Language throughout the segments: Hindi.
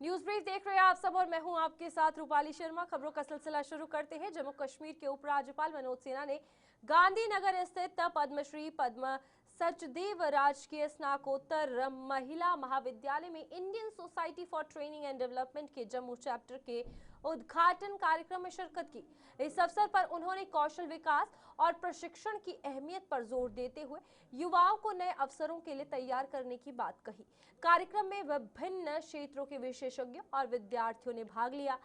न्यूज ब्रीफ देख रहे हैं आप सब और मैं हूं आपके साथ रूपाली शर्मा। खबरों का सिलसिला शुरू करते हैं। जम्मू कश्मीर के उपराज्यपाल मनोज सिन्हा ने गांधीनगर स्थित पद्मश्री पद्म सचदेव राजकीय स्नाकोत्तर महिला महाविद्यालय में Indian society for training and development के जम्मू चैप्टर के उद्घाटन कार्यक्रम में शिरकत की। इस अवसर पर उन्होंने कौशल विकास और प्रशिक्षण की अहमियत पर जोर देते हुए युवाओं को नए अवसरों के लिए तैयार करने की बात कही। कार्यक्रम में विभिन्न क्षेत्रों के विशेषज्ञों और विद्यार्थियों ने भाग लिया।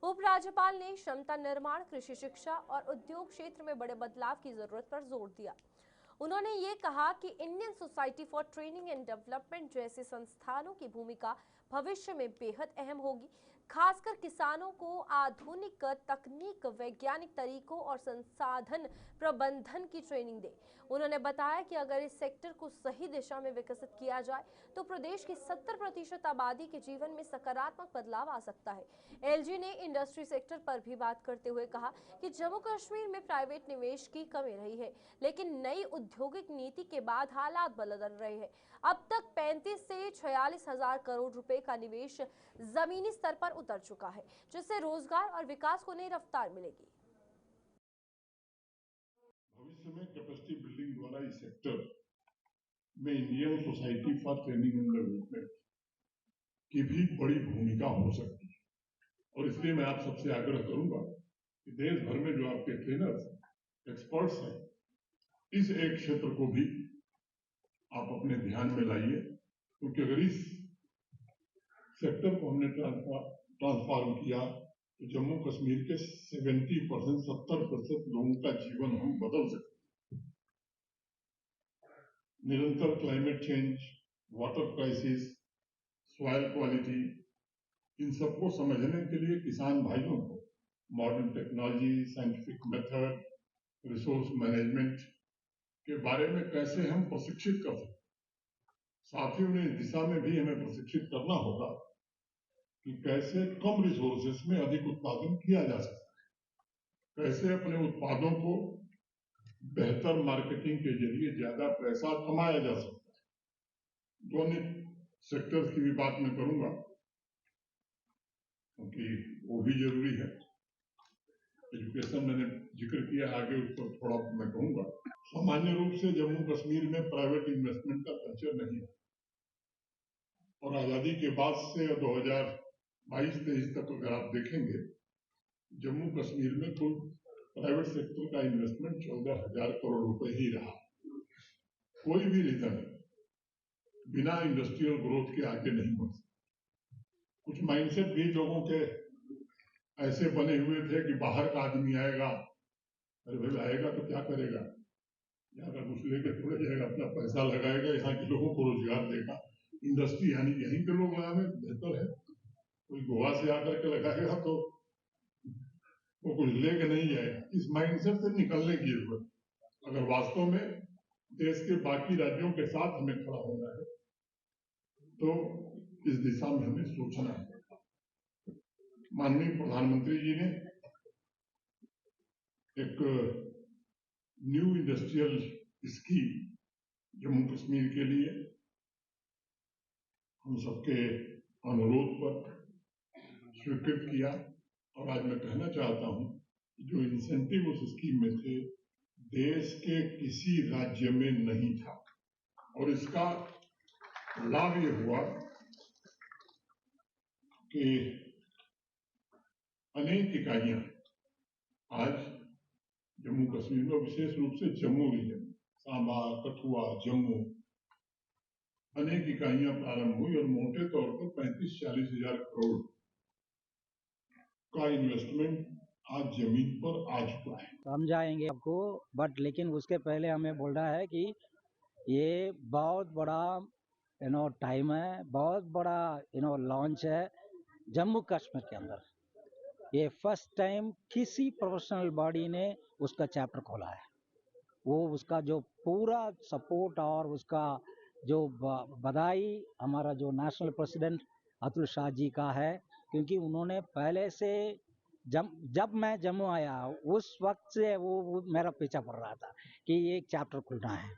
उपराज्यपाल ने क्षमता निर्माण, कृषि शिक्षा और उद्योग क्षेत्र में बड़े बदलाव की जरूरत पर जोर दिया। उन्होंने ये कहा कि Indian society for training and development जैसे संस्थानों की भूमिका भविष्य में बेहद अहम होगी, खासकर किसानों को आधुनिक तकनीक, वैज्ञानिक तरीकों और संसाधन प्रबंधन की ट्रेनिंग दे। उन्होंने बताया कि अगर इस सेक्टर को सही दिशा में विकसित किया जाए तो प्रदेश की 70% आबादी के जीवन में सकारात्मक बदलाव आ सकता है। एलजी ने इंडस्ट्री सेक्टर पर भी बात करते हुए कहा कि जम्मू कश्मीर में प्राइवेट निवेश की कमी रही है, लेकिन नई औद्योगिक नीति के बाद हालात बदल रहे हैं। अब तक 35 से 46 हजार करोड़ रुपए का निवेश जमीनी स्तर पर उतर चुका है, जिससे रोजगार और विकास को नई रफ्तार मिलेगी। भविष्य में कैपेसिटी बिल्डिंग द्वारा इस सेक्टर में Indian society for training and development की भी बड़ी भूमिका हो सकती है। और इसलिए मैं आप सबसे आग्रह करूंगा कि देश भर में जो आपके ट्रेनर्स, एक्सपर्ट्स हैं, इस एक क्षेत्र को भी आप अपने ध्यान में लाइए, क्योंकि अगर इस सेक्टर को हमने ट्रांसफॉर्म किया तो जम्मू कश्मीर के 70% लोगों का जीवन हम बदल सकते। निरंतर climate change, water crisis, soil quality, इन सबको समझने के लिए किसान भाइयों को modern technology, scientific method, resource management के बारे में कैसे हम प्रशिक्षित कर सकते। साथ ही उन्हें इस दिशा में भी हमें प्रशिक्षित करना होगा कि कैसे कम रिसोर्सेस में अधिक उत्पादन किया जा सकता है, कैसे अपने उत्पादों को बेहतर मार्केटिंग के जरिए ज्यादा पैसा कमाया जा सकता है। दोनों सेक्टर्स की भी बात मैं करूंगा क्योंकि वो भी जरूरी है। एजुकेशन मैंने जिक्र किया, आगे उस पर थोड़ा मैं कहूंगा। सामान्य रूप से जम्मू कश्मीर में प्राइवेट इन्वेस्टमेंट का कल्चर नहीं है और आजादी के बाद से 2022-23 तक अगर आप देखेंगे, जम्मू कश्मीर में कुल प्राइवेट सेक्टर का इन्वेस्टमेंट 14,000 करोड़ रुपए ही रहा। कोई भी रीजन बिना इंडस्ट्रियल ग्रोथ के आगे नहीं बढ़ सकता। कुछ माइंडसेट भी लोगों के ऐसे बने हुए थे कि बाहर का आदमी आएगा, अरे भाई आएगा तो क्या करेगा, यहाँ का कुछ लेके थोड़े जाएगा, अपना पैसा लगाएगा, यहाँ के लोगों को रोजगार देगा। इंडस्ट्री यानी यहीं के लोग लगाने बेहतर है। कोई गोवा से आकर के लगाएगा तो वो कुछ लेके नहीं जाएगा। इस माइंडसेट से निकलने की जरूरत। अगर वास्तव में देश के बाकी राज्यों के साथ हमें खड़ा होना है तो इस दिशा में हमें सोचना है। माननीय प्रधानमंत्री जी ने एक new industrial scheme Jammu Kashmir के लिए हम सबके अनुरोध पर स्वीकृत किया और आज मैं कहना चाहता हूं जो इंसेंटिव उस स्कीम में थे देश के किसी राज्य में नहीं था और इसका लाभ ये हुआ कि अनेक इकाइयां आज जम्मू कश्मीर में, विशेष रूप से जम्मू रीजन, सांबा, कठुआ, जम्मू, अनेक इकाइयां प्रारंभ हुई और मोटे तौर पर 35-40 हजार करोड़ का इन्वेस्टमेंट आज जमीन पर आ चुका है। समझाएंगे आपको, बट लेकिन उसके पहले हमें बोलना है कि ये बहुत बड़ा टाइम है, बहुत बड़ा लॉन्च है जम्मू कश्मीर के अंदर। ये फर्स्ट टाइम किसी प्रोफेशनल बॉडी ने उसका चैप्टर खोला है। वो उसका जो पूरा सपोर्ट और उसका जो बधाई हमारा जो नेशनल प्रेसिडेंट अतुल शाह जी का है, क्योंकि उन्होंने पहले से जब मैं जम्मू आया उस वक्त से वो मेरा पीछा पड़ रहा था कि ये एक चैप्टर खुलना है।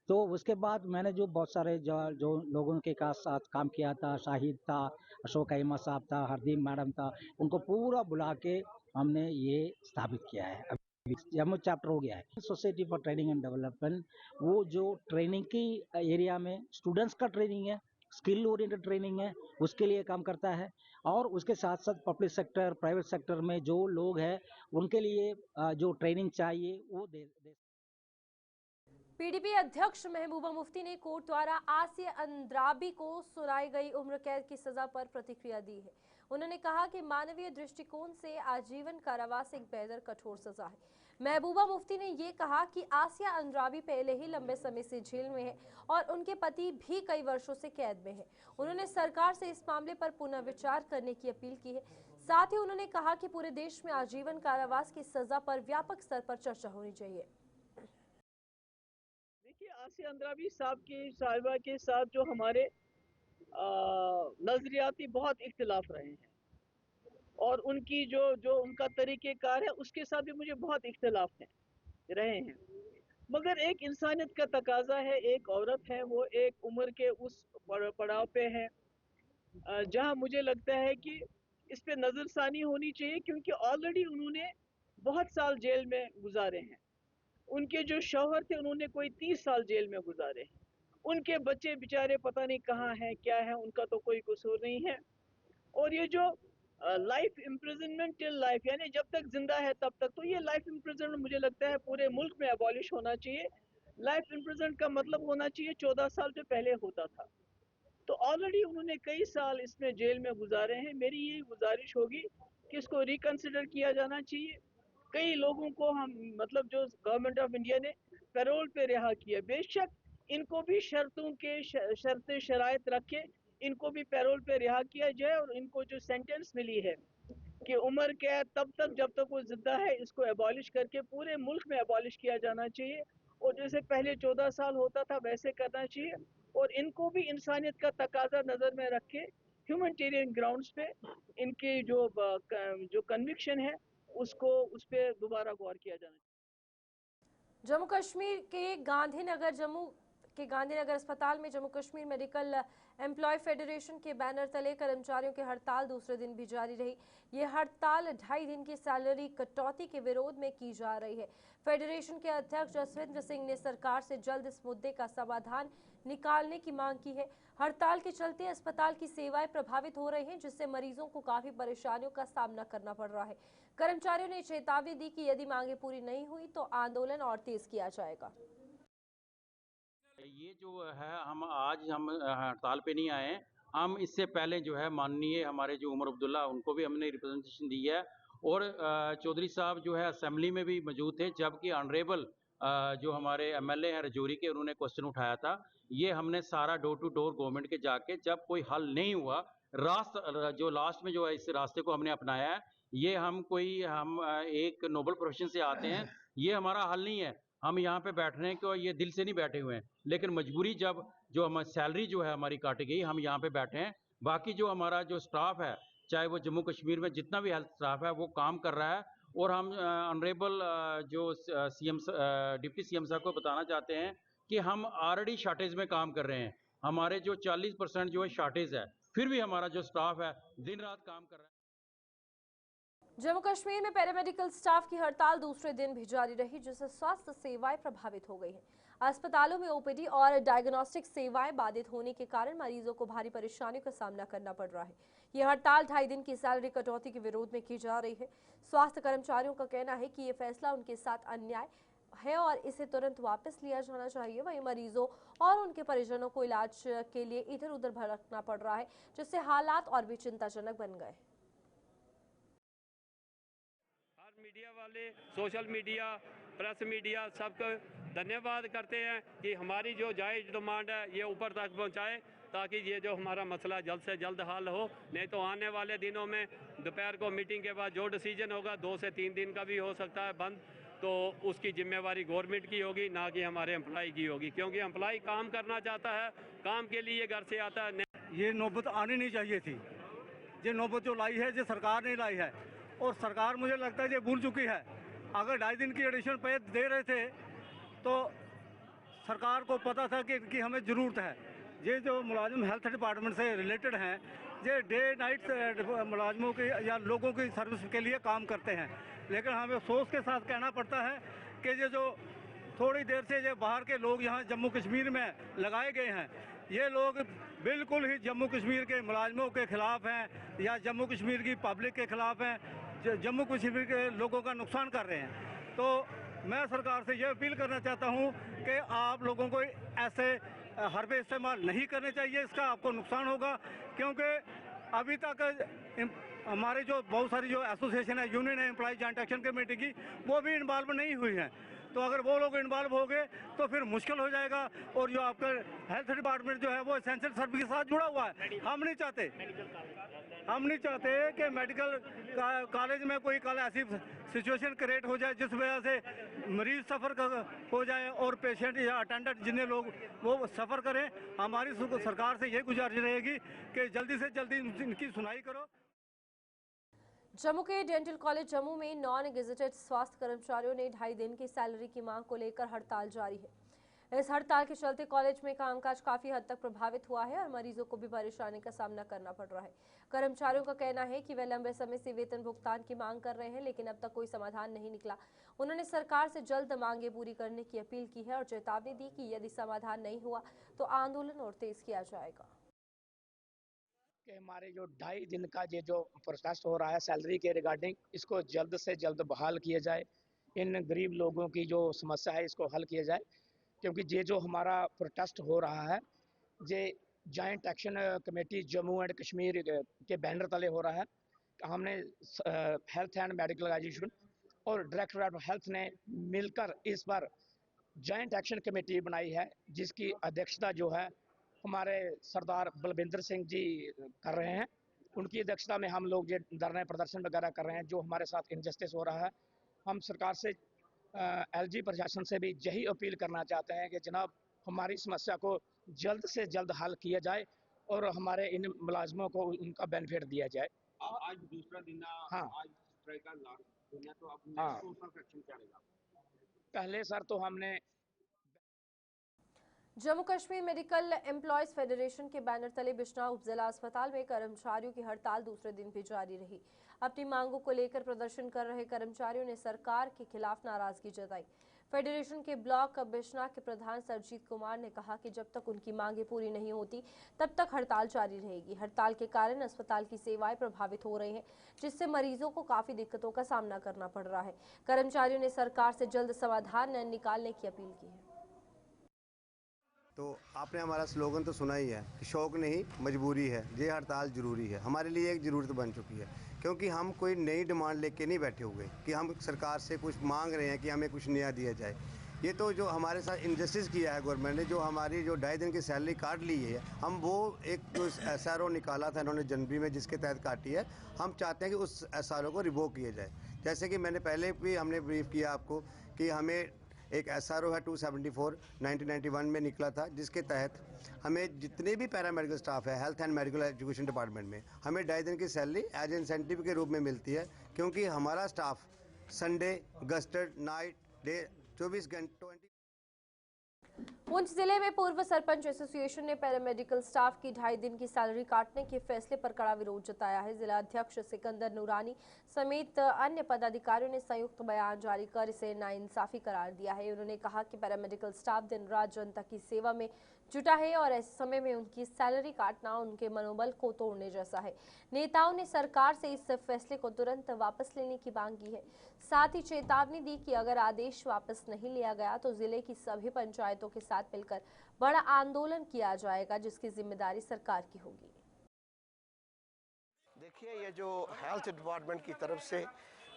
तो उसके बाद मैंने जो बहुत सारे जो लोगों के साथ काम किया था, शाहिद था, अशोक अहिमद साहब था, हरदीप मैडम था, उनको पूरा बुला के हमने ये स्थापित किया है। अभी जम्मू चैप्टर हो गया है society for training and development. वो जो ट्रेनिंग की एरिया में स्टूडेंट्स का ट्रेनिंग है, स्किल ओरिएंटेड ट्रेनिंग है, उसके लिए काम करता है। और उसके साथ साथ पब्लिक सेक्टर, प्राइवेट सेक्टर में जो लोग हैं उनके लिए जो ट्रेनिंग चाहिए वो दे। पीडीपी अध्यक्ष महबूबा मुफ्ती ने कोर्ट द्वारा आसिया अंद्राबी को सुनाई गई उम्र कैद की सजा पर प्रतिक्रिया दी है। उन्होंने कहा कि मानवीय दृष्टिकोण से आजीवन कारावास एक बेहतर कठोर सजा है। महबूबा मुफ्ती ने ये कहा कि आसिया अंद्राबी पहले ही लंबे समय से जेल में है और उनके पति भी कई वर्षों से कैद में है। उन्होंने सरकार से इस मामले पर पुनः विचार करने की अपील की है। साथ ही उन्होंने कहा कि पूरे देश में आजीवन कारावास की सजा पर व्यापक स्तर पर चर्चा होनी चाहिए। देखिए, आसिया अंद्राबी साहिबा के साथ जो हमारे नजरियाती बहुत इख्तिलाफ रहे हैं और उनकी जो उनका तरीक़ेकार है उसके साथ भी मुझे बहुत इख्तिलाफ रहे हैं। मगर एक इंसानियत का तकाजा है, एक औरत है, वो एक उम्र के उस पड़ाव पे है जहां मुझे लगता है कि इस पे नज़रसानी होनी चाहिए, क्योंकि ऑलरेडी उन्होंने बहुत साल जेल में गुजारे हैं। उनके जो शौहर थे उन्होंने कोई 30 साल जेल में गुजारे हैं। उनके बच्चे बेचारे पता नहीं कहाँ हैं, क्या है, उनका तो कोई कसूर नहीं है। और ये जो लाइफ इम्प्रिजनमेंट टिल लाइफ, यानी जब तक जिंदा है तब तक, तो ये लाइफ इम्प्रिजनमेंट मुझे लगता है पूरे मुल्क में अबॉलिश होना चाहिए। लाइफ इम्प्रिजनमेंट का मतलब होना चाहिए 14 साल जो पहले होता था। तो ऑलरेडी उन्होंने कई साल इसमें जेल में गुजारे हैं। मेरी यही गुजारिश होगी कि इसको रिकंसिडर किया जाना चाहिए। कई लोगों को हम मतलब जो गवर्नमेंट ऑफ इंडिया ने पैरोल पे रिहा किया, बेशक इनको भी शर्तों के शर्तें शराइत रख के इनको भी पैरोल पे रिहा किया जाए। और इनको जो सेंटेंस मिली है कि उम्र कैद तब तक जब तक वो जिंदा है, इसको एबॉलिश करके पूरे मुल्क में एबॉलिश किया जाना चाहिए। और जैसे पहले 14 साल होता था वैसे करना चाहिए। और इनको भी इंसानियत का तकाजा नज़र में रख के ह्यूमैनिटेरियन ग्राउंड्स पे इनकी जो कन्विक्शन है उसको उस पर दोबारा गौर किया जाना चाहिए। जम्मू कश्मीर के गांधीनगर अस्पताल में Jammu Kashmir medical employ federation के बैनर तले कर्मचारियों की हड़ताल दूसरे दिन भी जारी रही। ये हड़ताल 2.5 दिन की सैलरी कटौती के विरोध में की जा रही है। फेडरेशन के अध्यक्ष जसविंद्र सिंह ने सरकार से जल्द इस मुद्दे का समाधान निकालने की मांग की है। हड़ताल के चलते अस्पताल की सेवाएं प्रभावित हो रही हैं, जिससे मरीजों को काफी परेशानियों का सामना करना पड़ रहा है। कर्मचारियों ने चेतावनी दी कि यदि मांगे पूरी नहीं हुई तो आंदोलन और तेज किया जाएगा। ये जो है हम हड़ताल पे नहीं आए। हम इससे पहले जो है माननीय हमारे जो उमर अब्दुल्ला उनको भी हमने रिप्रेजेंटेशन दी है और चौधरी साहब जो है असेंबली में भी मौजूद थे, जबकि ऑनरेबल जो हमारे एमएलए हैं रजौरी के, उन्होंने क्वेश्चन उठाया था। ये हमने सारा डोर टू डोर गवर्नमेंट के जाके जब कोई हल नहीं हुआ, जो लास्ट में जो है इस रास्ते को हमने अपनाया है। ये हम एक नोबल प्रोफेशन से आते हैं, ये हमारा हल नहीं है। हम यहाँ पे बैठ रहे हैं कि ये दिल से नहीं बैठे हुए हैं, लेकिन मजबूरी जब जो हमारी सैलरी जो है हमारी काटी गई, हम यहाँ पे बैठे हैं। बाकी जो हमारा जो स्टाफ है, चाहे वो जम्मू कश्मीर में जितना भी हेल्थ स्टाफ है, वो काम कर रहा है। और हम ऑनरेबल जो डिप्टी सीएम साहब को बताना चाहते हैं कि हम ऑलरेडी शॉर्टेज में काम कर रहे हैं। हमारे जो 40% जो है शॉर्टेज है, फिर भी हमारा जो स्टाफ है दिन रात काम कर रहा है। जम्मू कश्मीर में पैरामेडिकल स्टाफ की हड़ताल दूसरे दिन भी जारी रही, जिससे स्वास्थ्य सेवाएं प्रभावित हो गई हैं। अस्पतालों में ओपीडी और डायग्नोस्टिक सेवाएं बाधित होने के कारण मरीजों को भारी परेशानियों का सामना करना पड़ रहा है। यह हड़ताल 2.5 दिन की सैलरी कटौती के विरोध में की जा रही है। स्वास्थ्य कर्मचारियों का कहना है कि ये फैसला उनके साथ अन्याय है और इसे तुरंत वापस लिया जाना चाहिए। वहीं मरीजों और उनके परिजनों को इलाज के लिए इधर उधर भटकना पड़ रहा है, जिससे हालात और भी चिंताजनक बन गए। मीडिया वाले, सोशल मीडिया, प्रेस मीडिया सबको धन्यवाद करते हैं कि हमारी जो जायज़ डिमांड है ये ऊपर तक पहुंचाए, ताकि ये जो हमारा मसला जल्द से जल्द हल हो। नहीं तो आने वाले दिनों में दोपहर को मीटिंग के बाद जो डिसीजन होगा 2 से 3 दिन का भी हो सकता है बंद, तो उसकी जिम्मेवारी गवर्नमेंट की होगी, ना कि हमारे एम्प्लॉय की होगी। क्योंकि एम्प्लॉय काम करना चाहता है, काम के लिए घर से आता है। ये नौबत आनी नहीं चाहिए थी। ये नौबत जो लाई है, ये सरकार ने लाई है और सरकार मुझे लगता है ये भूल चुकी है। अगर 2.5 दिन की एडिशनल पे दे रहे थे तो सरकार को पता था कि इनकी हमें ज़रूरत है। ये जो मुलाजिम हेल्थ डिपार्टमेंट से रिलेटेड हैं, ये डे नाइट मुलाजिमों की या लोगों की सर्विस के लिए काम करते हैं, लेकिन हमें अफसोस के साथ कहना पड़ता है कि ये जो थोड़ी देर से ये बाहर के लोग यहाँ जम्मू कश्मीर में लगाए गए हैं, ये लोग बिल्कुल ही जम्मू कश्मीर के मुलाजिमों के ख़िलाफ़ हैं या जम्मू कश्मीर की पब्लिक के ख़िलाफ़ हैं, जम्मू कश्मीर के लोगों का नुकसान कर रहे हैं। तो मैं सरकार से ये अपील करना चाहता हूँ कि आप लोगों को ऐसे हरबे इस्तेमाल नहीं करने चाहिए, इसका आपको नुकसान होगा। क्योंकि अभी तक हमारे जो बहुत सारी जो एसोसिएशन है, यूनियन है एम्प्लॉय जॉइंट एक्शन कमेटी की, वो भी इन्वॉल्व नहीं हुई है। तो अगर वो लोग इन्वॉल्व हो गए तो फिर मुश्किल हो जाएगा। और जो आपका हेल्थ डिपार्टमेंट जो है वो एसेंशियल सर्विस के साथ जुड़ा हुआ है। हम नहीं चाहते कि मेडिकल कॉलेज में कोई कल ऐसी सिचुएशन क्रिएट हो जाए जिस वजह से मरीज सफ़र हो जाए और पेशेंट या अटेंडेंट जिन्हें लोग वो सफ़र करें। हमारी सरकार से ये गुजारिश रहेगी कि जल्दी से जल्दी इनकी सुनवाई करो। जम्मू के डेंटल कॉलेज जम्मू में नॉन गेजेटेड स्वास्थ्य कर्मचारियों ने 2.5 दिन की सैलरी की मांग को लेकर हड़ताल जारी है। इस हड़ताल के चलते कॉलेज में कामकाज काफी हद तक प्रभावित हुआ है और मरीजों को भी परेशानी का सामना करना पड़ रहा है। कर्मचारियों का कहना है कि वे लंबे समय से वेतन भुगतान की मांग कर रहे हैं, लेकिन अब तक कोई समाधान नहीं निकला। उन्होंने सरकार से जल्द मांगे पूरी करने की अपील की है और चेतावनी दी कि यदि समाधान नहीं हुआ तो आंदोलन और तेज किया जाएगा। कि हमारे जो 2.5 दिन का ये जो प्रोटेस्ट हो रहा है सैलरी के रिगार्डिंग, इसको जल्द से जल्द बहाल किया जाए। इन गरीब लोगों की जो समस्या है इसको हल किया जाए, क्योंकि ये जो हमारा प्रोटेस्ट हो रहा है ये joint action committee Jammu and Kashmir के बैनर तले हो रहा है। हमने हेल्थ एंड मेडिकल ऑर्गेनाइजेशन और डायरेक्टरेट ऑफ हेल्थ ने मिलकर इस बार जॉइंट एक्शन कमेटी बनाई है, जिसकी अध्यक्षता जो है हमारे सरदार बलविंदर सिंह जी कर रहे हैं। उनकी अध्यक्षता में हम लोग ये धरने प्रदर्शन वगैरह कर रहे हैं जो हमारे साथ इनजस्टिस हो रहा है। हम सरकार से एलजी प्रशासन से भी यही अपील करना चाहते हैं कि जनाब हमारी समस्या को जल्द से जल्द हल किया जाए और हमारे इन मुलाजमों को उनका बेनिफिट दिया जाए। आज दूसरा दिन हाँ आज स्ट्राइक का लास्ट दिन है, तो अब हाँ नेक्स्ट कौन सा एक्शन क्या रहेगा? पहले सर तो हमने Jammu Kashmir medical employees federation के बैनर तले बिश्नौर उपजिला अस्पताल में कर्मचारियों की हड़ताल दूसरे दिन भी जारी रही। अपनी मांगों को लेकर प्रदर्शन कर रहे कर्मचारियों ने सरकार के खिलाफ नाराजगी जताई। फेडरेशन के ब्लॉक बिश्नौर के प्रधान सरजीत कुमार ने कहा कि जब तक उनकी मांगें पूरी नहीं होती तब तक हड़ताल जारी रहेगी। हड़ताल के कारण अस्पताल की सेवाएं प्रभावित हो रही हैं, जिससे मरीजों को काफी दिक्कतों का सामना करना पड़ रहा है। कर्मचारियों ने सरकार से जल्द समाधान निकालने की अपील की है। तो आपने हमारा स्लोगन तो सुना ही है कि शौक नहीं मजबूरी है, ये हड़ताल ज़रूरी है, हमारे लिए एक ज़रूरत बन चुकी है। क्योंकि हम कोई नई डिमांड लेके नहीं बैठे हुए कि हम सरकार से कुछ मांग रहे हैं कि हमें कुछ नया दिया जाए। ये तो जो हमारे साथ इंजस्टिस किया है गवर्नमेंट ने, जो हमारी जो 2.5 दिन की सैलरी काट ली है, हम वो एक जो SRO निकाला था इन्होंने जनवरी में, जिसके तहत काटी है, हम चाहते हैं कि उस SRO को रिवोक किया जाए। जैसे कि मैंने पहले भी हमने ब्रीफ किया आपको कि हमें एक SRO है 274 1991 में निकला था, जिसके तहत हमें जितने भी पैरामेडिकल स्टाफ है health and medical education department में हमें 2.5 दिन की सैलरी एज इंसेंटिव के रूप में मिलती है, क्योंकि हमारा staff Sunday gazetted night day 24 घंटे। पुंछ जिले में पूर्व सरपंच एसोसिएशन ने पैरामेडिकल स्टाफ की 2.5 दिन की सैलरी काटने के फैसले पर कड़ा विरोध जताया है। जिला अध्यक्ष सिकंदर नूरानी समेत अन्य पदाधिकारियों ने संयुक्त बयान जारी कर इसे नाइंसाफी करार दिया है। उन्होंने कहा कि पैरामेडिकल स्टाफ दिन रात जनता की सेवा में जुटा है और ऐसे समय में उनकी सैलरी काटना उनके मनोबल को तोड़ने जैसा है। नेताओं ने सरकार से इस फैसले को तुरंत वापस लेने की मांग की है। साथ ही चेतावनी दी कि अगर आदेश वापस नहीं लिया गया तो जिले की सभी पंचायतों के साथ मिलकर बड़ा आंदोलन किया जाएगा, जिसकी जिम्मेदारी सरकार की होगी। देखिए, ये जो हेल्थ डिपार्टमेंट की तरफ से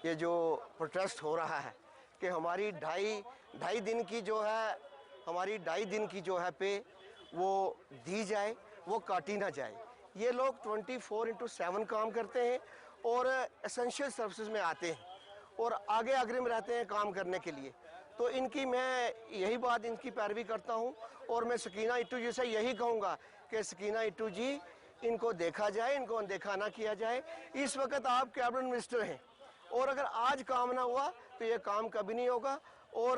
ये जो प्रोटेस्ट हो रहा है कि हमारी ढाई दिन की जो है हमारी 2.5 दिन की जो है पे वो दी जाए, वो काटी ना जाए। ये लोग 24/7 काम करते हैं और एसेंशियल सर्विसेज में आते हैं और आगे अग्रिम रहते हैं काम करने के लिए। तो इनकी मैं यही बात इनकी पैरवी करता हूं और मैं सकीना इट्टू जी से यही कहूँगा कि सकीना इट्टू जी, इनको देखा जाए, इनको अनदेखा ना किया जाए। इस वक्त आप कैबिनेट मिनिस्टर हैं और अगर आज काम ना हुआ तो ये काम कभी नहीं होगा। और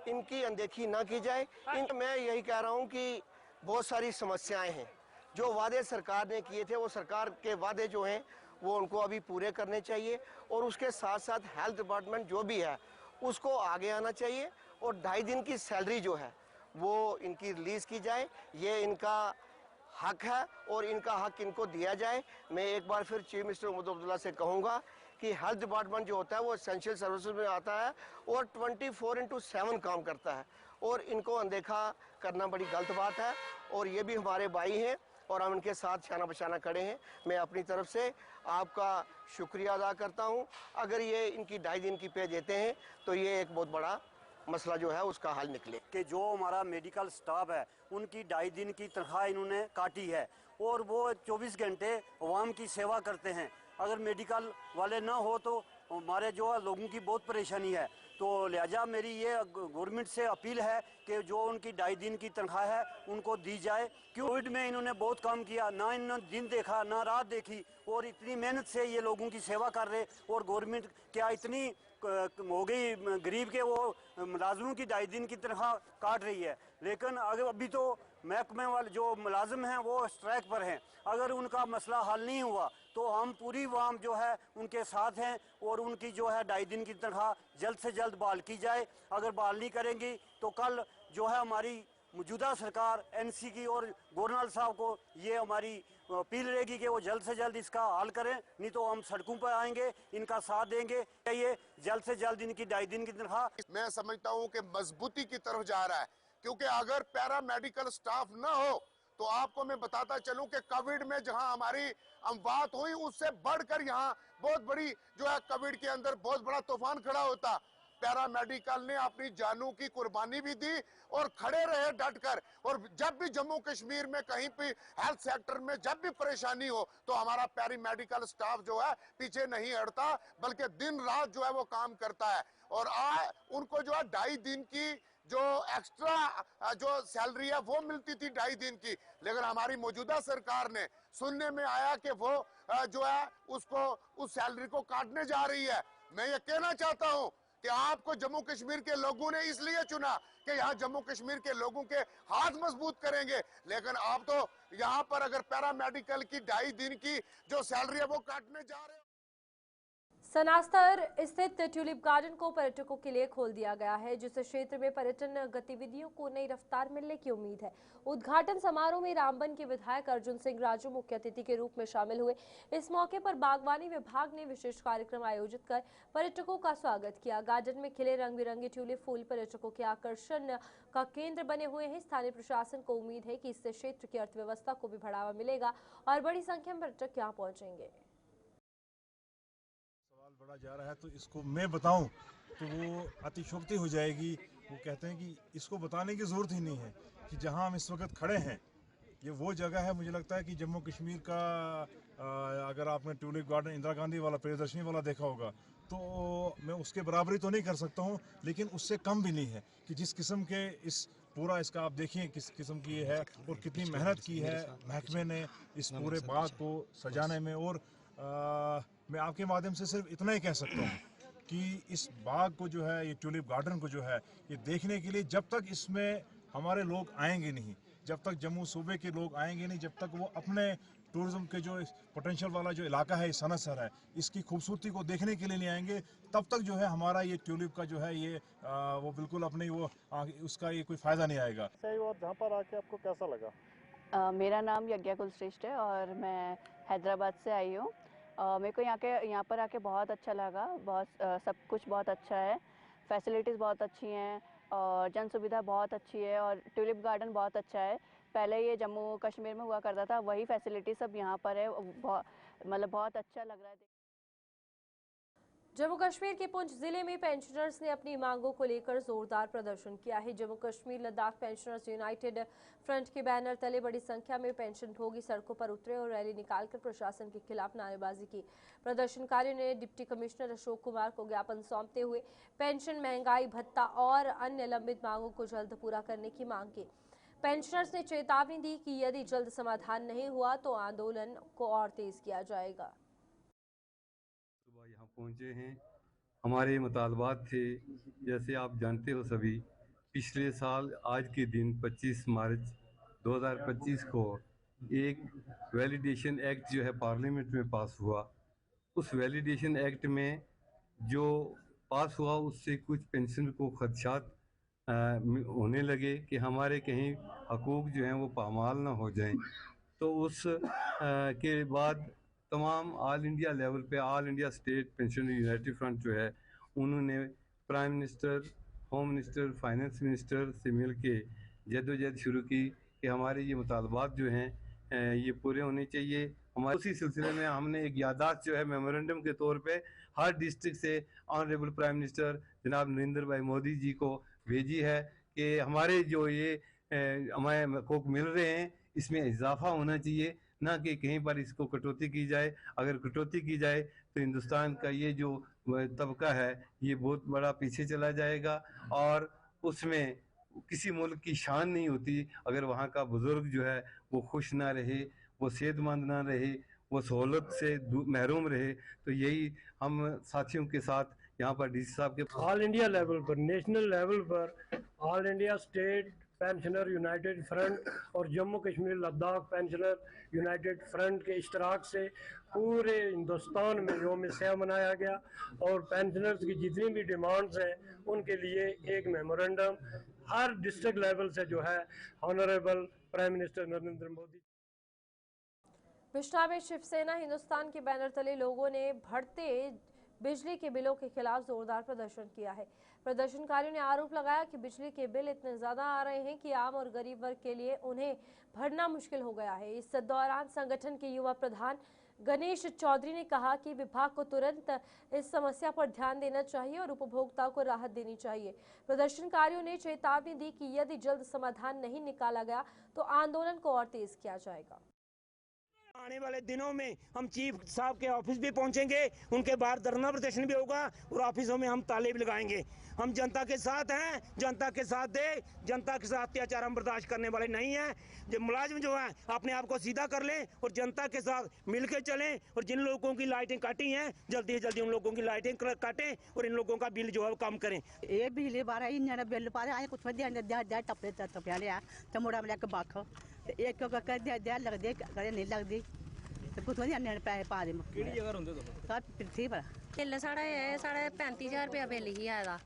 इनकी अनदेखी ना की जाए। मैं यही कह रहा हूँ कि बहुत सारी समस्याएं हैं, जो वादे सरकार ने किए थे वो सरकार के वादे जो हैं वो उनको अभी पूरे करने चाहिए, और उसके साथ साथ हेल्थ डिपार्टमेंट जो भी है उसको आगे आना चाहिए, और 2.5 दिन की सैलरी जो है वो इनकी रिलीज़ की जाए। ये इनका हक है और इनका हक इनको दिया जाए। मैं एक बार फिर चीफ मिनिस्टर उमर अब्दुल्ला से कहूँगा कि हेल्थ डिपार्टमेंट जो होता है वो एसेंशियल सर्विसेज में आता है और 24/7 काम करता है, और इनको अनदेखा करना बड़ी गलत बात है। और ये भी हमारे भाई हैं और हम इनके साथ शाना बशाना खड़े हैं। मैं अपनी तरफ से आपका शुक्रिया अदा करता हूँ। अगर ये इनकी 2.5 दिन की पे देते हैं तो ये एक बहुत बड़ा मसला जो है उसका हल निकले। कि जो हमारा मेडिकल स्टाफ है उनकी 2.5 दिन की तनख्वाह इन्होंने काटी है, और वो 24 घंटे अवाम की सेवा करते हैं। अगर मेडिकल वाले ना हो तो हमारे जो लोगों की बहुत परेशानी है। तो लिहाजा मेरी ये गवर्नमेंट से अपील है कि जो उनकी 2.5 दिन की तनख्वाह है उनको दी जाए। कोविड में इन्होंने बहुत काम किया, ना इन्होंने दिन देखा ना रात देखी, और इतनी मेहनत से ये लोगों की सेवा कर रहे, और गवर्नमेंट क्या इतनी हो गई गरीब के वो मुलाजमों की 2.5 दिन की तनख्वाह काट रही है। लेकिन अगर अभी तो महकमे वाले जो मुलाजिम हैं वो स्ट्राइक पर हैं। अगर उनका मसला हल नहीं हुआ तो हम पूरी वाम जो है उनके साथ हैं, और उनकी जो है 2.5 दिन की तनख्वाह जल्द से जल्द बहाल की जाए। अगर बहाल नहीं करेंगी तो कल जो है हमारी मौजूदा सरकार एनसी की और गवर्नर साहब को ये हमारी अपील रहेगी कि वो जल्द से जल्द इसका हल करें, नहीं तो हम सड़कों पर आएंगे, इनका साथ देंगे। ये जल्द से जल्द इनकी 2.5 दिन की तनख्वाह। मैं समझता हूँ कि मजबूती की तरफ जा रहा है, क्योंकि अगर पैरा मेडिकल स्टाफ ना हो तो आपको मैं बताता चलूं कि कोविड में जहां हमारी अमवात हुई उससे बढ़कर यहाँ बहुत बड़ी जो है कोविड के अंदर बहुत बड़ा तूफान खड़ा होता। पैरा मेडिकल ने अपनी जानों की कुर्बानी भी दी और खड़े रहे डटकर, और जब भी जम्मू कश्मीर में कहीं भी हेल्थ सेक्टर में जब भी परेशानी हो तो हमारा पैरा मेडिकल स्टाफ जो है पीछे नहीं हटता, बल्कि दिन रात जो है वो काम करता है। और उनको जो है 2.5 दिन की जो एक्स्ट्रा जो सैलरी है वो मिलती थी 2.5 दिन की, लेकिन हमारी मौजूदा सरकार ने सुनने में आया कि वो जो है उसको उस सैलरी को काटने जा रही है। मैं ये कहना चाहता हूँ कि आपको जम्मू कश्मीर के लोगों ने इसलिए चुना कि यहाँ जम्मू कश्मीर के लोगों के हाथ मजबूत करेंगे, लेकिन आप तो यहाँ पर अगर पैरा मेडिकल की 2.5 दिन की जो सैलरी है वो काटने जा रहे हो। सनास्तर स्थित ट्यूलिप गार्डन को पर्यटकों के लिए खोल दिया गया है, जिससे क्षेत्र में पर्यटन गतिविधियों को नई रफ्तार मिलने की उम्मीद है। उद्घाटन समारोह में रामबन के विधायक अर्जुन सिंह राजू मुख्य अतिथि के रूप में शामिल हुए। इस मौके पर बागवानी विभाग ने विशेष कार्यक्रम आयोजित कर पर्यटकों का स्वागत किया। गार्डन में खिले रंग बिरंगे ट्यूलिप फूल पर्यटकों के आकर्षण का केंद्र बने हुए हैं। स्थानीय प्रशासन को उम्मीद है कि इससे क्षेत्र की अर्थव्यवस्था को भी बढ़ावा मिलेगा और बड़ी संख्या में पर्यटक यहाँ पहुंचेंगे। बढ़ा जा रहा है तो इसको मैं बताऊं तो वो अतिशयोक्ति हो जाएगी। वो कहते हैं कि इसको बताने की ज़रूरत ही नहीं है कि जहां हम इस वक्त खड़े हैं ये वो जगह है। मुझे लगता है कि जम्मू कश्मीर का अगर आपने ट्यूलिप गार्डन इंदिरा गांधी वाला प्रियदर्शनी वाला देखा होगा तो मैं उसके बराबरी तो नहीं कर सकता हूं, लेकिन उससे कम भी नहीं है कि जिस किस्म के इस पूरा इसका आप देखिए किस किस्म की ये है और कितनी मेहनत की है महकमे ने इस पूरे बाग को सजाने में। और मैं आपके माध्यम से सिर्फ इतना ही कह सकता हूँ कि इस बाग को जो है ये ट्यूलिप गार्डन को जो है ये देखने के लिए जब तक इसमें हमारे लोग आएंगे नहीं, जब तक जम्मू सूबे के लोग आएंगे नहीं, जब तक वो अपने टूरिज्म के जो पोटेंशियल वाला जो इलाका है सनासर है इसकी खूबसूरती को देखने के लिए नहीं आएंगे, तब तक जो है हमारा ये ट्यूलिप का जो है ये वो बिल्कुल अपने वो उसका ये कोई फ़ायदा नहीं आएगा। और जहाँ पर आके आपको कैसा लगा? मेरा नाम यज्ञा कुलश्रेष्ठ है और मैं हैदराबाद से आई हूँ। मेरे को यहाँ पर आके बहुत अच्छा लगा। बहुत सब कुछ बहुत अच्छा है, फैसिलिटीज़ बहुत अच्छी हैं और जन सुविधा बहुत अच्छी है और ट्यूलिप गार्डन बहुत अच्छा है। पहले ये जम्मू कश्मीर में हुआ करता था, वही फैसिलिटी सब यहाँ पर है। मतलब बहुत अच्छा लग रहा है। जम्मू कश्मीर के पुंछ जिले में पेंशनर्स ने अपनी मांगों को लेकर जोरदार प्रदर्शन किया है। Jammu Kashmir Ladakh pensioners United front के बैनर तले बड़ी संख्या में पेंशन भोगी सड़कों पर उतरे और रैली निकालकर प्रशासन के खिलाफ नारेबाजी की। प्रदर्शनकारियों ने डिप्टी कमिश्नर अशोक कुमार को ज्ञापन सौंपते हुए पेंशन, महंगाई भत्ता और अन्य लंबित मांगों को जल्द पूरा करने की मांग की। पेंशनर्स ने चेतावनी दी कि यदि जल्द समाधान नहीं हुआ तो आंदोलन को और तेज किया जाएगा। यहाँ पहुँचे हैं, हमारे मुतालबात थे, जैसे आप जानते हो सभी पिछले साल आज के दिन 25 मार्च 2025 को एक वैलिडेशन एक्ट जो है पार्लियामेंट में पास हुआ। उस वैलिडेशन एक्ट में जो पास हुआ उससे कुछ पेंशन को खदशात होने लगे कि हमारे कहीं हकूक़ जो हैं वो पामाल ना हो जाएं। तो उस के बाद तमाम ऑल इंडिया लेवल पे all India state pension United front जो है उन्होंने prime minister, home minister, finance minister से मिल के जद्दोजहद शुरू की कि हमारे ये मुतालबात जो हैं ये पूरे होने चाहिए। हमारे उसी सिलसिले में हमने एक यादाश्त जो है मेमोरेंडम के तौर पे हर डिस्ट्रिक्ट से ऑनरेबल प्राइम मिनिस्टर जनाब नरेंद्र भाई मोदी जी को भेजी है कि हमारे जो ये हमारे हकूक़ मिल रहे हैं इसमें इजाफा होना चाहिए, ना कि कहीं पर इसको कटौती की जाए। अगर कटौती की जाए तो हिंदुस्तान का ये जो तबका है ये बहुत बड़ा पीछे चला जाएगा और उसमें किसी मुल्क की शान नहीं होती अगर वहाँ का बुज़ुर्ग जो है वो खुश ना रहे, वो सेहतमंद ना रहे, वो सहूलत से महरूम रहे। तो यही हम साथियों के साथ यहाँ पर डीसी साहब के ऑल इंडिया लेवल पर, नेशनल लेवल पर all India state pensioner united front और Jammu Kashmir Ladakh pensioner united front के इश्तराक से पूरे हिंदुस्तान में यौम सयाह मनाया गया और पेंशनर्स की जितनी भी डिमांड्स हैं उनके लिए एक मेमोरेंडम हर डिस्ट्रिक्ट लेवल से जो है honourable prime minister Narendra Modi. बिष्टा में शिवसेना हिंदुस्तान के बैनर तले लोगों ने बढ़ते बिजली के बिलों के खिलाफ जोरदार प्रदर्शन किया है। प्रदर्शनकारियों ने आरोप लगाया कि बिजली के बिल इतने ज्यादा आ रहे हैं कि आम और गरीब वर्ग के लिए उन्हें भरना मुश्किल हो गया है। इस दौरान संगठन के युवा प्रधान गणेश चौधरी ने कहा कि विभाग को तुरंत इस समस्या पर ध्यान देना चाहिए और उपभोक्ताओं को राहत देनी चाहिए। प्रदर्शनकारियों ने चेतावनी दी कि यदि जल्द समाधान नहीं निकाला गया तो आंदोलन को और तेज किया जाएगा। आने वाले दिनों में हम चीफ साहब के ऑफिस भी पहुंचेंगे, उनके बाहर धरना प्रदर्शन भी होगा और ऑफिसों में हम ताले भी लगाएंगे। हम जनता के साथ हैं, जनता के साथ दे, जनता के साथ अत्याचार हम बर्दाश्त करने वाले नहीं हैं। जो मुलाजिम जो है अपने आप को सीधा कर लें और जनता के साथ मिलकर चलें और जिन लोगों की लाइटें काटी हैं जल्दी से जल्दी उन लोगों की लाइटें काटें और इन लोगों का बिल जो है कम करें। ये बिजली बारा इन्ना बिल पा रहे कुछ टप्पे लिया तो मुड़ा मिला के बख एक कर लगते कदें नहीं लगती कुछ पैसे पा दे बिल साढ़ा है साढ़े 35,000 रुपया बिल ही आया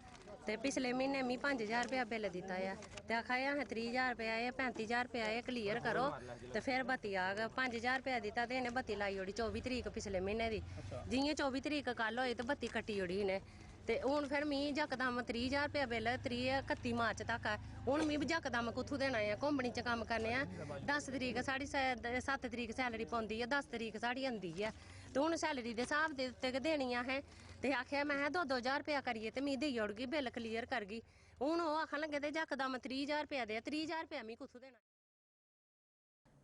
ते पिछले महीने मी 5,000 रुपया बिल दिता है ते आखा असें 30,000 रुपया 35,000 रुपया क्लीयर करो ते फिर बत्ती आग 5,000 रुपया दिता ते इन्हें बत्ती लाई ओड़ी 24 तरीक पिछले महीने दी जियां 24 तरीक कल होई ते बत्ती कट्टी ओड़ी इन्हें ते हुण फिर मी यकदम 30,000 रुपया बिल 31 मार्च तक है हुण मी यकदम कुत्थू देना है कंपनी च कम्म करने आ 10 तरीक साढ़ी 7 तरीक सैलरी पौंदी है 10 तरीक साढ़ी आंदी है ते हुण सैलरी दे हिसाब दे उत्ते गै देनी असें ते आखेआ मैं 2-2,000 रुपया करिए ते मी देई ओड़गी बिल क्लीयर करगी हुण ओह् आखन लगे ते यकदम 30,000 रुपया दे 30,000 रुपया मी कुत्थू देना।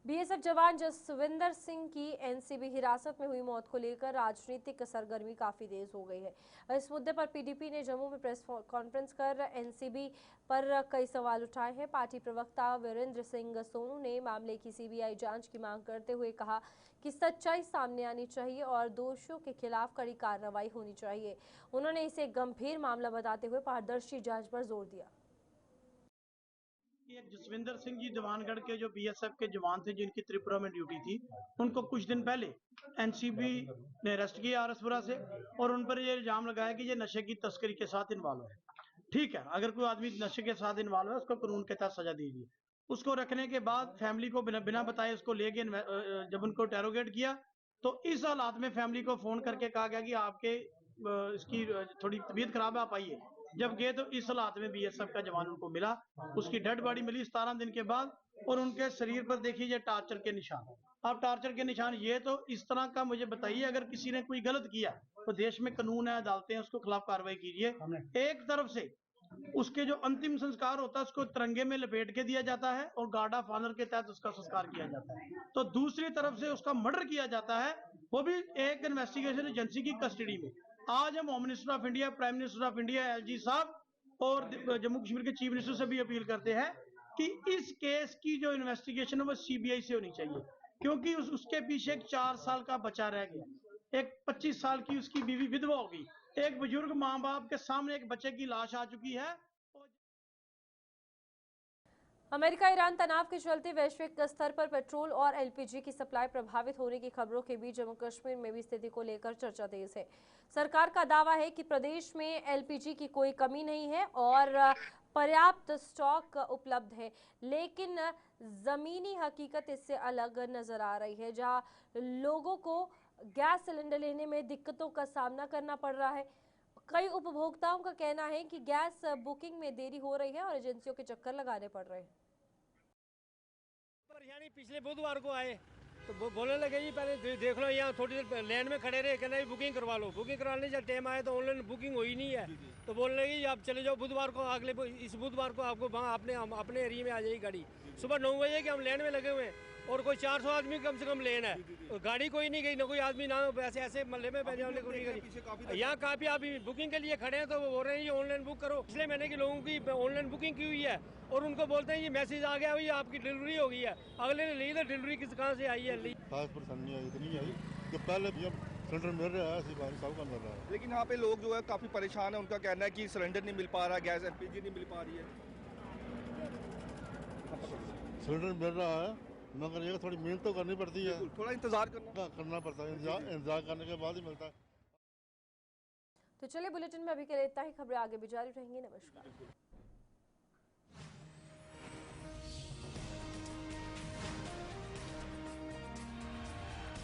बीएसएफ जवान जसविंदर सिंह की एनसीबी हिरासत में हुई मौत को लेकर राजनीतिक सरगर्मी काफी तेज हो गई है। इस मुद्दे पर पीडीपी ने जम्मू में प्रेस कॉन्फ्रेंस कर एनसीबी पर कई सवाल उठाए हैं। पार्टी प्रवक्ता वीरेंद्र सिंह सोनू ने मामले की सीबीआई जांच की मांग करते हुए कहा कि सच्चाई सामने आनी चाहिए और दोषियों के खिलाफ कड़ी कार्रवाई होनी चाहिए। उन्होंने इसे गंभीर मामला बताते हुए पारदर्शी जांच पर जोर दिया। एक जसविंदर सिंह जी दीवानगढ़ के जो बीएसएफ के जवान थे जिनकी त्रिपुरा में ड्यूटी थी उनको कुछ दिन पहले एनसीबी ने अरेस्ट किया आरएसपुरा से और उन पर ये इल्जाम लगाया कि ये नशे की तस्करी के साथ इन्वॉल्व है। ठीक है, अगर कोई आदमी नशे के साथ इन्वॉल्व है उसको कानून के तहत सजा दीजिए। उसको रखने के बाद फैमिली को बिना बताए उसको ले गए, जब उनको इंटेरोगेट किया तो इस हालात में फैमिली को फोन करके कहा गया कि आपके इसकी थोड़ी तबीयत खराब है, आप आइए। जब गए तो इस हालात में बीएसएफ का जवान उनको मिला, उसकी डेड बॉडी मिली 17 दिन के बाद और उनके शरीर पर देखिए टार्चर के निशान। अब टार्चर के निशान ये तो इस तरह का मुझे बताइए, अगर किसी ने कोई गलत किया तो देश में कानून है, अदालतें हैं, उसको खिलाफ कार्रवाई कीजिए। एक तरफ से उसके जो अंतिम संस्कार होता है उसको तिरंगे में लपेट के दिया जाता है और गार्ड ऑफ ऑनर के तहत उसका संस्कार किया जाता है, तो दूसरी तरफ से उसका मर्डर किया जाता है, वो भी एक इन्वेस्टिगेशन एजेंसी की कस्टडी में। आज हम home minister of India, prime minister of India, LG साहब और जम्मू कश्मीर के चीफ मिनिस्टर से भी अपील करते हैं कि इस केस की जो इन्वेस्टिगेशन है वो सीबीआई से होनी चाहिए, क्योंकि उसके पीछे एक 4 साल का बच्चा रह गया, एक 25 साल की उसकी बीवी विधवा होगी, एक बुजुर्ग माँ बाप के सामने एक बच्चे की लाश आ चुकी है। अमेरिका ईरान तनाव के चलते वैश्विक स्तर पर पेट्रोल और एलपीजी की सप्लाई प्रभावित होने की खबरों के बीच जम्मू कश्मीर में भी स्थिति को लेकर चर्चा तेज है। सरकार का दावा है कि प्रदेश में एलपीजी की कोई कमी नहीं है और पर्याप्त स्टॉक उपलब्ध है, लेकिन जमीनी हकीकत इससे अलग नजर आ रही है, जहां लोगों को गैस सिलेंडर लेने में दिक्कतों का सामना करना पड़ रहा है। कई उपभोक्ताओं का कहना है कि गैस बुकिंग में देरी हो रही है और एजेंसियों के चक्कर लगाने पड़ रहे हैं। परेशानी पिछले बुधवार को आए तो बोलने लगे जी पहले देख लो, यहाँ थोड़ी देर लाइन में खड़े रहे, कहना बुकिंग करवा लो। बुकिंग करवाने जब टाइम आया तो ऑनलाइन बुकिंग हुई नहीं है, तो बोलने लगी आप चले जाओ बुधवार को, अगले इस बुधवार को आपको वहाँ अपने एरिया में आ जाएगी गाड़ी। सुबह 9 बजे के हम लाइन में लगे हुए हैं और कोई 400 आदमी कम से कम लेन है, और गाड़ी कोई नहीं गई, ना कोई आदमी ना ऐसे ऐसे मल्ले में बैठे वाले को नहीं गई। यहाँ काफी अभी बुकिंग के लिए खड़े हैं तो वो बोल रहे हैं ये ऑनलाइन बुक करो। पिछले महीने के लोगों की ऑनलाइन बुकिंग की हुई है और उनको बोलते हैं ये मैसेज आ गया, ये आपकी डिलीवरी हो गई है, अगले ने ली तो डिलीवरी किस कहाँ से आई है। खास परेशानी इतनी आई कि पहले भी सिलेंडर मिल रहा है, सब का मिल रहा है, लेकिन यहाँ पे लोग जो है काफी परेशान है। उनका कहना है कि सिलेंडर नहीं मिल पा रहा, गैस एलपीजी नहीं मिल पा रही है। सिलेंडर मिल रहा है मगर ये थोड़ी मेहनत तो करनी पड़ती है, थोड़ा इंतजार करना पड़ता है, इंतजार करने के बाद ही मिलता है। तो चलिए बुलेटिन में अभी के लिए इतना ही। खबरें आगे भी जारी रहेंगी। नमस्कार।